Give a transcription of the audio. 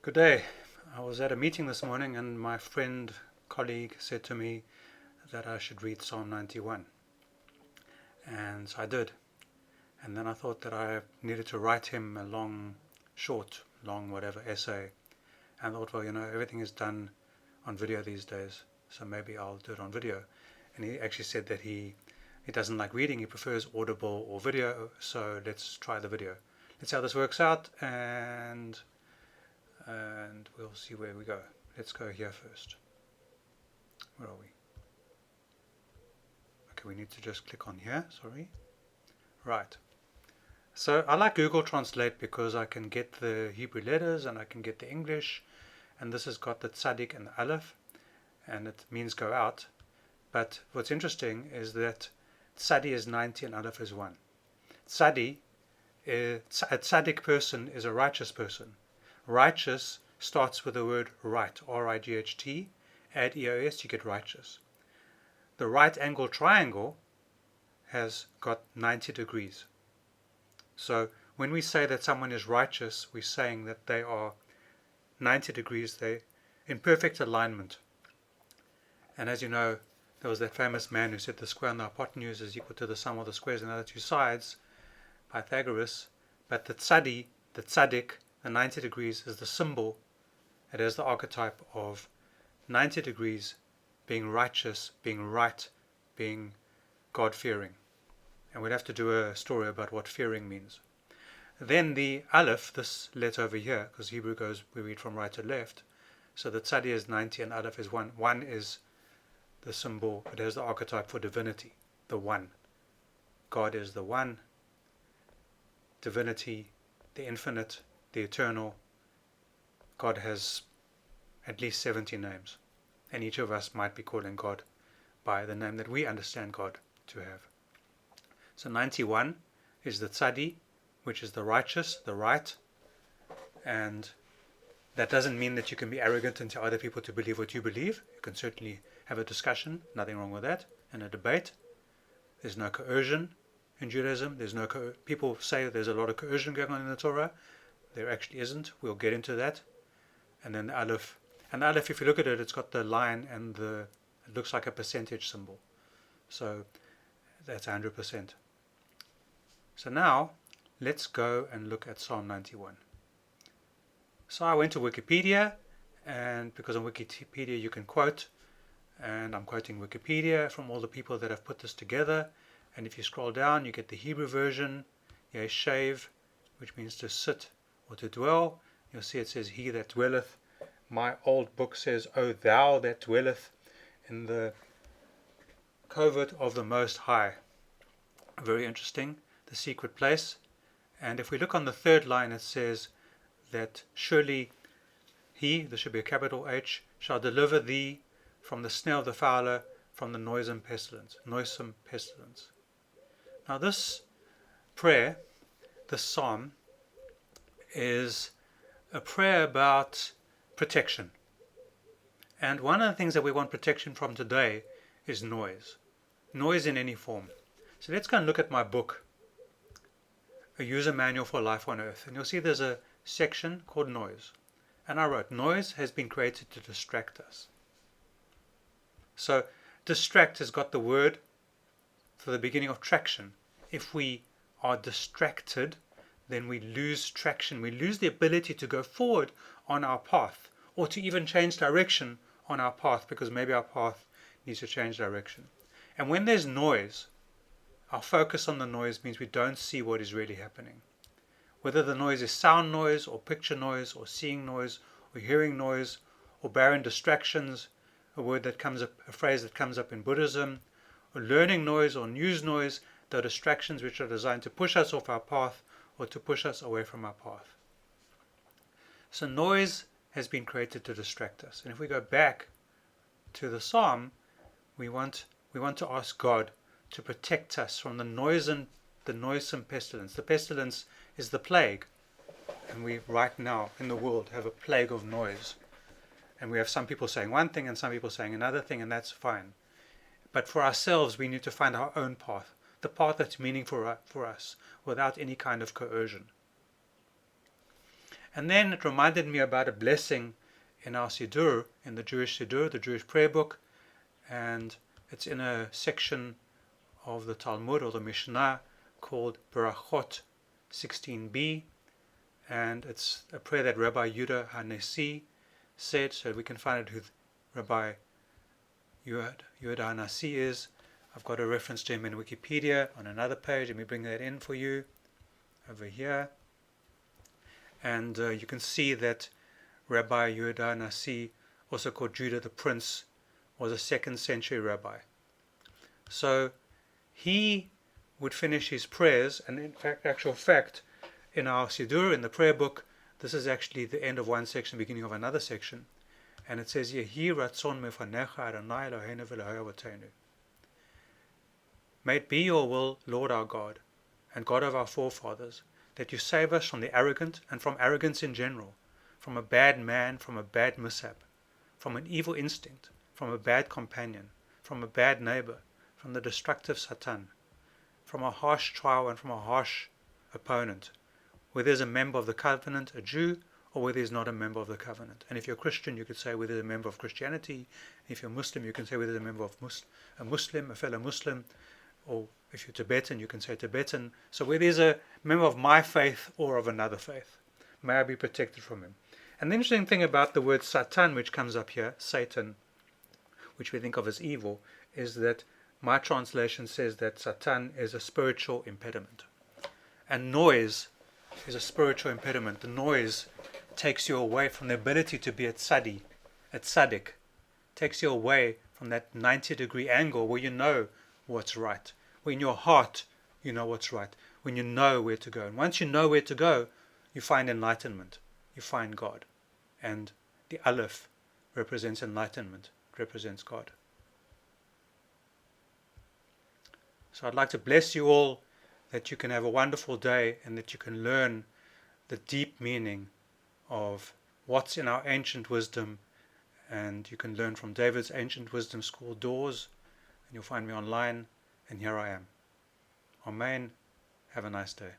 Good day. I was at a meeting this morning and my colleague said to me that I should read Psalm 91. And so I did. And then I thought that I needed to write him a long whatever essay. And I thought, well, everything is done on video these days, so maybe I'll do it on video. And he actually said that he doesn't like reading, he prefers audible or video, so let's try the video. Let's see how this works out, and we'll see where we go. Let's go here first. Where are we? Okay, we need to just click on here, sorry. Right. So I like Google Translate because I can get the Hebrew letters and I can get the English, and this has got the tzaddik and the aleph, and it means go out. But what's interesting is that tzaddi is 90 and aleph is 1. A tzaddik person is a righteous person. Righteous starts with the word right, R-I-G-H-T. Add E-O-S, you get righteous. The right angle triangle has got 90 degrees. So when we say that someone is righteous, we're saying that they are 90 degrees, they're in perfect alignment. And as you know, there was that famous man who said the square on the hypotenuse is equal to the sum of the squares on the other two sides, Pythagoras. But the tzaddik, the 90 degrees is the symbol. It is the archetype of 90 degrees being righteous, being right, being God-fearing. And we'd have to do a story about what fearing means. Then the aleph, this letter over here, because Hebrew we read from right to left. So the tzaddik is 90 and aleph is 1. 1 is the symbol, it has the archetype for divinity, the one. God is the one, divinity, the infinite, the eternal. God has at least 70 names, and each of us might be calling God by the name that we understand God to have. So 91 is the tzaddi, which is the righteous, the right, and that doesn't mean that you can be arrogant and tell other people to believe what you believe. You can certainly have a discussion, nothing wrong with that, and a debate. There's no coercion in Judaism. People say there's a lot of coercion going on in the Torah. There actually isn't. We'll get into that. And then the aleph. And the aleph, if you look at it, it's got the line and it looks like a percentage symbol. So that's 100%. So now let's go and look at Psalm 91. So I went to Wikipedia, and because on Wikipedia you can quote, and I'm quoting Wikipedia from all the people that have put this together. And if you scroll down, you get the Hebrew version, Yeshev, which means to sit or to dwell. You'll see it says, he that dwelleth. My old book says, O thou that dwelleth in the covert of the Most High. Very interesting, the secret place. And if we look on the third line, it says that surely he, there should be a capital H, shall deliver thee from the snare of the fowler, from the noisome pestilence. Now this prayer, this psalm, is a prayer about protection. And one of the things that we want protection from today is noise. Noise in any form. So let's go and look at my book, A User Manual for Life on Earth. And you'll see there's a section called Noise. And I wrote, noise has been created to distract us. So distract has got the word for the beginning of traction. If we are distracted, then we lose traction. We lose the ability to go forward on our path, or to even change direction on our path, because maybe our path needs to change direction. And when there's noise, our focus on the noise means we don't see what is really happening. Whether the noise is sound noise, or picture noise, or seeing noise, or hearing noise, or barren distractions, a phrase that comes up in Buddhism, or learning noise or news noise, they're distractions which are designed to push us off our path or to push us away from our path. So noise has been created to distract us. And if we go back to the psalm, we want to ask God to protect us from the noisome pestilence. The pestilence is the plague. And we right now in the world have a plague of noise. And we have some people saying one thing and some people saying another thing, and that's fine. But for ourselves, we need to find our own path, the path that's meaningful for us, without any kind of coercion. And then it reminded me about a blessing in our Siddur, in the Jewish Siddur, the Jewish prayer book, and it's in a section of the Talmud or the Mishnah called Berachot 16b, and it's a prayer that Rabbi Yehuda HaNasi said, so we can find out who Rabbi Yehuda HaNasi is. I've got a reference to him in Wikipedia on another page. Let me bring that in for you over here. And you can see that Rabbi Yehuda HaNasi, also called Judah the Prince, was a 2nd century rabbi. So he would finish his prayers, and in fact, actual fact, in our Siddur, in the prayer book, this is actually the end of one section, beginning of another section, and it says, Yehi ratzon mefanecha Adonai Eloheinu v'Elohei avotenu. May it be your will, Lord our God, and God of our forefathers, that you save us from the arrogant and from arrogance in general, from a bad man, from a bad mishap, from an evil instinct, from a bad companion, from a bad neighbor, from the destructive Satan, from a harsh trial and from a harsh opponent, whether he's a member of the covenant, a Jew, or whether he's not a member of the covenant. And if you're a Christian, you could say whether he's a member of Christianity. If you're Muslim, you can say whether he's a member of a fellow Muslim, or if you're Tibetan, you can say Tibetan. So whether he's a member of my faith or of another faith, may I be protected from him. And the interesting thing about the word Satan, which comes up here, Satan, which we think of as evil, is that my translation says that Satan is a spiritual impediment. And noise is a spiritual impediment. The noise takes you away from the ability to be at tzaddik, takes you away from that 90-degree angle where you know what's right. Where in your heart you know what's right. When you know where to go. And once you know where to go, you find enlightenment. You find God. And the Aleph represents enlightenment, represents God. So I'd like to bless you all, that you can have a wonderful day and that you can learn the deep meaning of what's in our ancient wisdom, and you can learn from David's Ancient Wisdom School doors, and you'll find me online, and here I am. Amen. Have a nice day.